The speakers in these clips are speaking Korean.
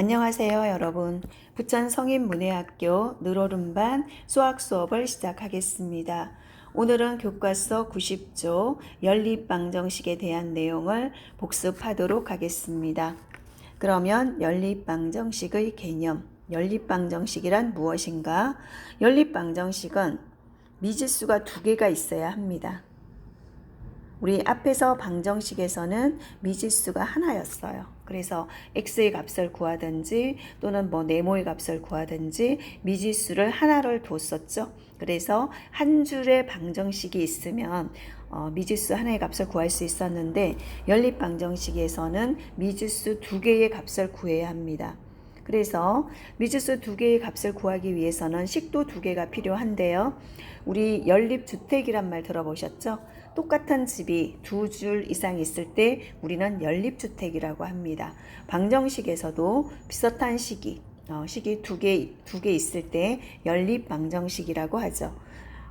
안녕하세요, 여러분. 부천 성인문예학교 늘오름반 수학 수업을 시작하겠습니다. 오늘은 교과서 90조 연립방정식에 대한 내용을 복습하도록 하겠습니다. 그러면 연립방정식의 개념, 연립방정식이란 무엇인가? 연립방정식은 미지수가 두 개가 있어야 합니다. 우리 앞에서 방정식에서는 미지수가 하나였어요. 그래서 x의 값을 구하든지 또는 네모의 값을 구하든지 미지수를 하나를 뒀었죠. 그래서 한 줄의 방정식이 있으면 미지수 하나의 값을 구할 수 있었는데 연립방정식에서는 미지수 두 개의 값을 구해야 합니다. 그래서 미지수 두 개의 값을 구하기 위해서는 식도 두 개가 필요한데요. 우리 연립주택이란 말 들어보셨죠? 똑같은 집이 두 줄 이상 있을 때 우리는 연립주택이라고 합니다. 방정식에서도 비슷한 식이 두 개 있을 때 연립방정식이라고 하죠.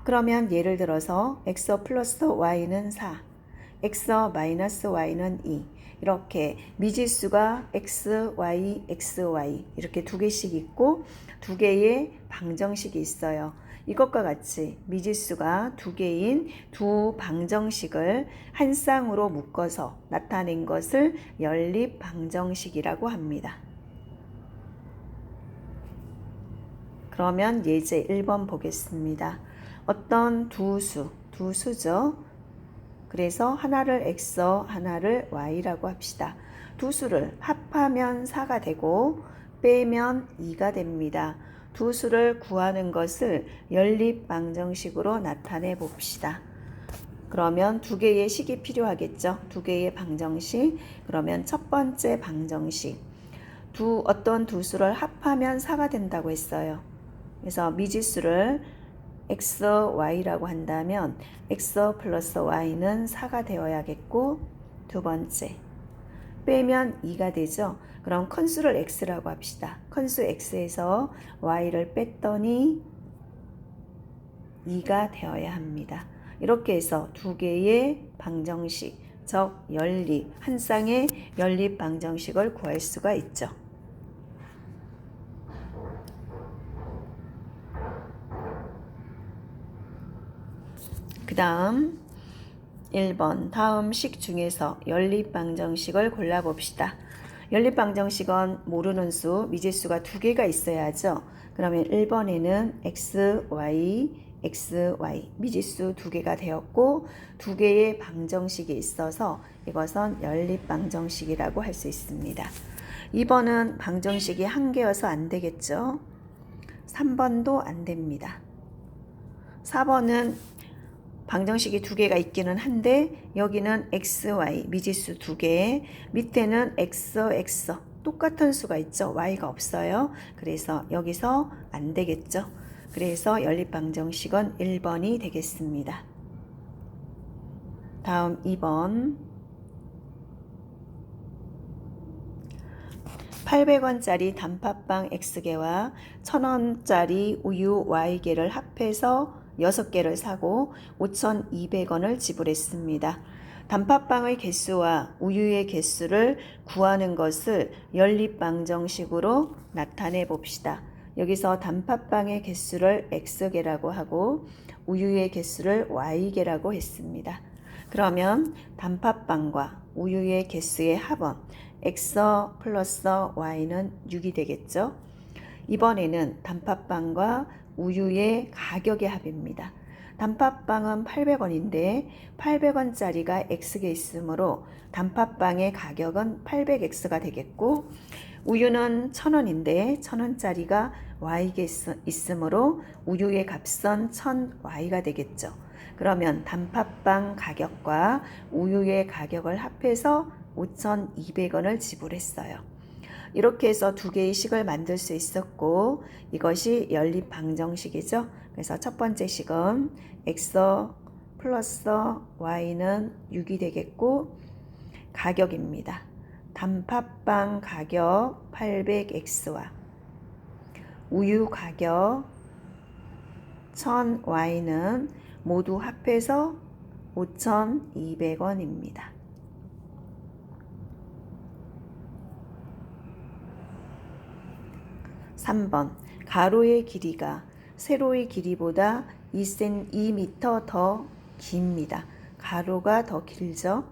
그러면 예를 들어서 x 플러스 y는 4, x 마이너스 y는 2 이렇게 미지수가 x, y, x, y 이렇게 두 개씩 있고 두 개의 방정식이 있어요. 이것과 같이 미지수가 두 개인 두 방정식을 한 쌍으로 묶어서 나타낸 것을 연립방정식이라고 합니다. 그러면 예제 1번 보겠습니다. 어떤 두 수죠. 그래서 하나를 x, 하나를 y라고 합시다. 두 수를 합하면 4가 되고 빼면 2가 됩니다. 두 수를 구하는 것을 연립방정식으로 나타내 봅시다. 그러면 두 개의 식이 필요하겠죠. 두 개의 방정식. 그러면 첫 번째 방정식. 어떤 두 수를 합하면 4가 된다고 했어요. 그래서 미지수를 x, y라고 한다면 x 플러스 y는 4가 되어야겠고 두 번째 빼면 2가 되죠. 그럼 컨수를 x라고 합시다. 컨수 x에서 y를 뺐더니 2가 되어야 합니다. 이렇게 해서 두 개의 방정식, 즉 연립, 한 쌍의 연립 방정식을 구할 수가 있죠. 그 다음 1번 다음 식 중에서 연립방정식을 골라봅시다. 연립방정식은 모르는 수, 미지수가 두 개가 있어야 하죠. 그러면 1번에는 x, y, x, y 미지수 두 개가 되었고 두 개의 방정식이 있어서 이것은 연립방정식이라고 할 수 있습니다. 2번은 방정식이 한 개여서 안 되겠죠. 3번도 안 됩니다. 4번은 방정식이 두 개가 있기는 한데 여기는 x, y 미지수 두 개, 밑에는 x, x 똑같은 수가 있죠. y가 없어요. 그래서 여기서 안 되겠죠. 그래서 연립방정식은 1번이 되겠습니다. 다음 2번 800원짜리 단팥빵 X개와 1000원짜리 우유 Y개를 합해서 6개를 사고 5,200원을 지불했습니다. 단팥빵의 개수와 우유의 개수를 구하는 것을 연립방정식으로 나타내 봅시다. 여기서 단팥빵의 개수를 X개라고 하고 우유의 개수를 Y개라고 했습니다. 그러면 단팥빵과 우유의 개수의 합은 x 플러스 y는 6이 되겠죠. 이번에는 단팥빵과 우유의 가격의 합입니다. 단팥빵은 800원인데 800원짜리가 x개 있으므로 단팥빵의 가격은 800x가 되겠고 우유는 1000원인데 1000원짜리가 y개 있으므로 우유의 값은 1000y가 되겠죠. 그러면 단팥빵 가격과 우유의 가격을 합해서 5,200원을 지불했어요. 이렇게 해서 두 개의 식을 만들 수 있었고 이것이 연립방정식이죠. 그래서 첫 번째 식은 x 플러스 y는 6이 되겠고 가격입니다. 단팥빵 가격 800x와 우유 가격 1000y는 모두 합해서 5,200원입니다. 3번 가로의 길이가 세로의 길이보다 2m 더 깁니다. 가로가 더 길죠.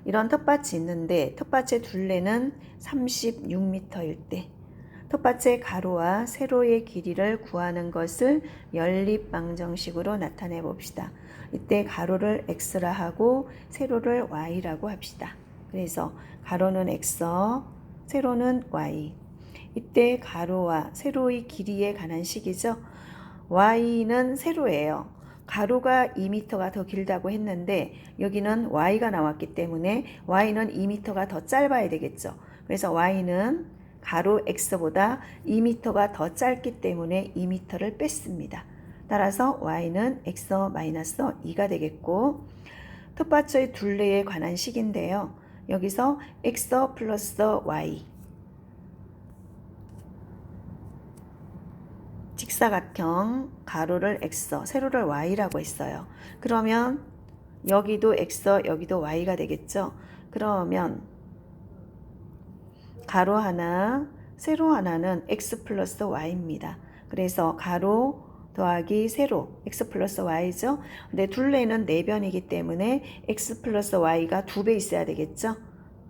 이런 텃밭이 있는데 텃밭의 둘레는 36m일 때 텃밭의 가로와 세로의 길이를 구하는 것을 연립방정식으로 나타내 봅시다. 이때 가로를 x라 하고 세로를 y라고 합시다. 그래서 가로는 x, 세로는 y. 이때 가로와 세로의 길이에 관한 식이죠. y는 세로예요. 가로가 2m가 더 길다고 했는데 여기는 y가 나왔기 때문에 y는 2m가 더 짧아야 되겠죠. 그래서 y는 가로 x보다 2m가 더 짧기 때문에 2m를 뺐습니다. 따라서 y는 x-2가 되겠고 텃밭의 둘레에 관한 식인데요. 여기서 x 플러스 y 직사각형 가로를 x, 세로를 y라고 했어요. 그러면 여기도 x, 여기도 y가 되겠죠. 그러면 가로 하나, 세로 하나는 x 플러스 y입니다. 그래서 가로 더하기 세로 x 플러스 y죠. 근데 둘레는 4변이기 때문에 x 플러스 y가 2배 있어야 되겠죠.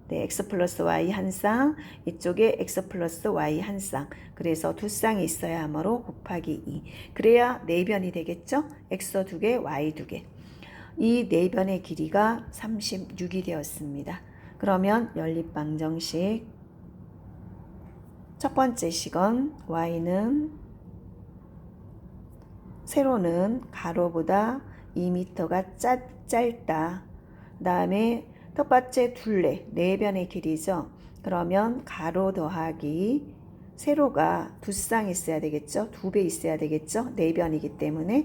네, x 플러스 y 한 쌍, 이쪽에 x 플러스 y 한 쌍. 그래서 두 쌍이 있어야 하므로 곱하기 2. 그래야 4변이 되겠죠. x 2개, y 2개. 이 4변의 길이가 36이 되었습니다. 그러면 연립방정식 첫 번째 식은 y는 세로는 가로보다 2m가 짧다. 그 다음에 텃밭의 둘레 4변의 길이죠. 그러면 가로 더하기 세로가 두 쌍 있어야 되겠죠. 2배 있어야 되겠죠. 4변이기 때문에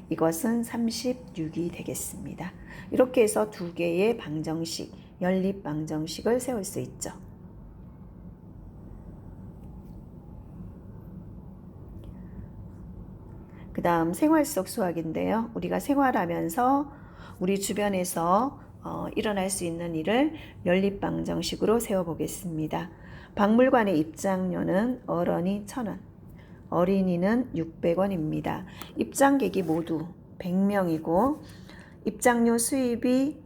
이것은 36이 되겠습니다. 이렇게 해서 두 개의 방정식, 연립 방정식을 세울 수 있죠. 그 다음 생활 속 수학인데요. 우리가 생활하면서 우리 주변에서 일어날 수 있는 일을 연립방정식으로 세워보겠습니다. 박물관의 입장료는 어른이 1,000원, 어린이는 600원입니다. 입장객이 모두 100명이고 입장료 수입이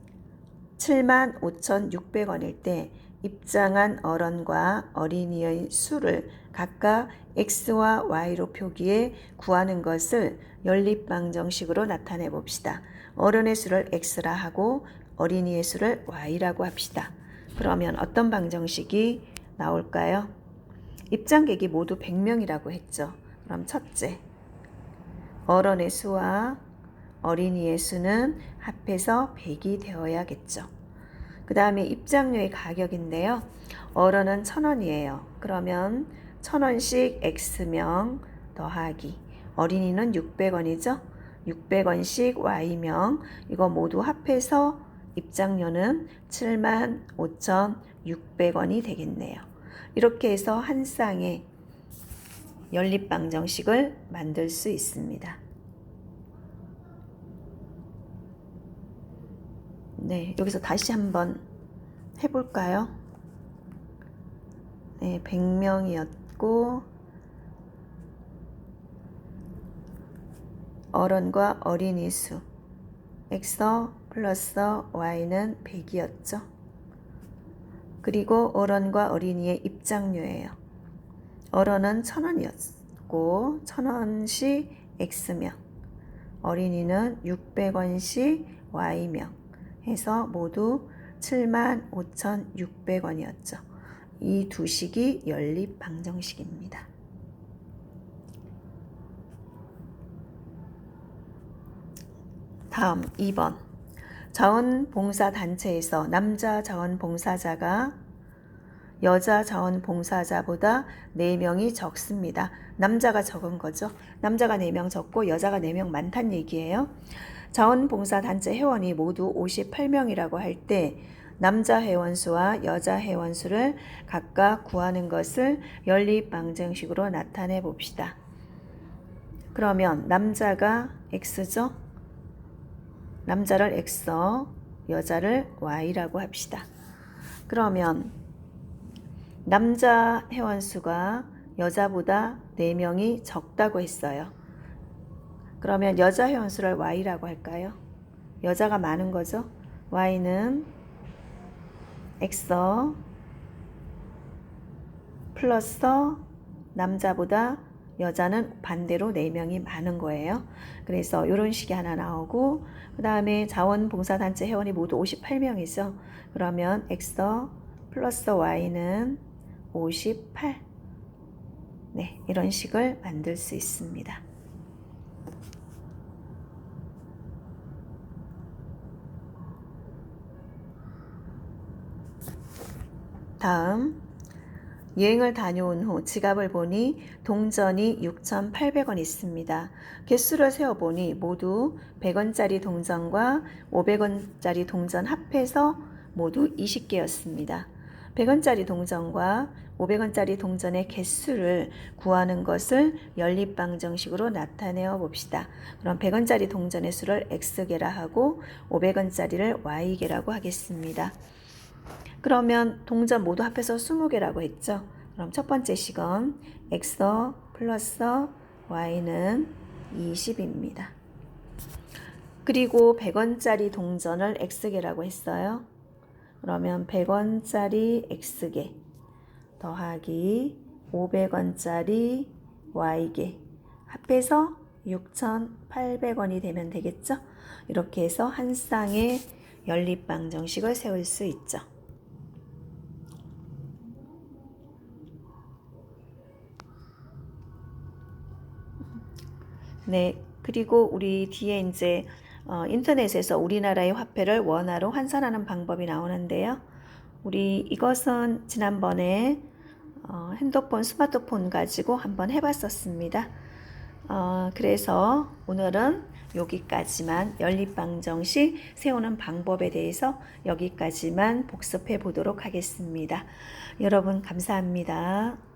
75,600원일 때 입장한 어른과 어린이의 수를 각각 x와 y로 표기해 구하는 것을 연립방정식으로 나타내 봅시다. 어른의 수를 x라 하고 어린이의 수를 y라고 합시다. 그러면 어떤 방정식이 나올까요? 입장객이 모두 100명이라고 했죠. 그럼 첫째, 어른의 수와 어린이의 수는 합해서 100이 되어야겠죠. 그 다음에 입장료의 가격인데요. 어른은 1,000원이에요. 그러면 1,000원씩 x명 더하기 어린이는 600원이죠. 600원씩 y명 이거 모두 합해서 입장료는 75,600원이 되겠네요. 이렇게 해서 한 쌍의 연립방정식을 만들 수 있습니다. 네, 여기서 다시 한번 해볼까요? 네, 100명이었고 어른과 어린이 수 x 플러스 y는 100이었죠. 그리고 어른과 어린이의 입장료예요. 어른은 1,000원이었고 1,000원씩 x명, 어린이는 600원씩 y명 해서 모두 75,600원이었죠. 이 두 식이 연립방정식입니다. 다음 2번. 자원봉사단체에서 남자 자원봉사자가 여자 자원봉사자보다 4명이 적습니다. 남자가 적은 거죠. 남자가 4명 적고 여자가 4명 많다는 얘기예요. 자원봉사단체 회원이 모두 58명이라고 할 때 남자 회원수와 여자 회원수를 각각 구하는 것을 연립방정식으로 나타내 봅시다. 그러면 남자가 x죠. 남자를 x, 여자를 y라고 합시다. 그러면 남자 회원수가 여자보다 4명이 적다고 했어요. 그러면 여자 회원수를 Y라고 할까요? 여자가 많은 거죠. Y는 X 플러스 남자보다 여자는 반대로 4명이 많은 거예요. 그래서 이런 식이 하나 나오고, 그 다음에 자원봉사단체 회원이 모두 58명이죠. 그러면 X 플러스 Y는 58. 네, 이런 식을 만들 수 있습니다. 다음, 여행을 다녀온 후 지갑을 보니 동전이 6,800원 있습니다. 개수를 세어보니 모두 100원짜리 동전과 500원짜리 동전 합해서 모두 20개였습니다. 100원짜리 동전과 500원짜리 동전의 개수를 구하는 것을 연립방정식으로 나타내어 봅시다. 그럼 100원짜리 동전의 수를 X개라 하고 500원짜리를 Y개라고 하겠습니다. 그러면 동전 모두 합해서 20개라고 했죠. 그럼 첫 번째 식은 X 플러스 Y는 20입니다. 그리고 100원짜리 동전을 X개라고 했어요. 그러면 100원짜리 X개 더하기 500원짜리 Y개 합해서 6,800원이 되면 되겠죠. 이렇게 해서 한 쌍의 연립방정식을 세울 수 있죠. 네, 그리고 우리 뒤에 이제 인터넷에서 우리나라의 화폐를 원화로 환산하는 방법이 나오는데요. 우리 이것은 지난번에 핸드폰, 스마트폰 가지고 한번 해봤었습니다. 그래서 오늘은 여기까지만 연립방정식 세우는 방법에 대해서 여기까지만 복습해 보도록 하겠습니다. 여러분 감사합니다.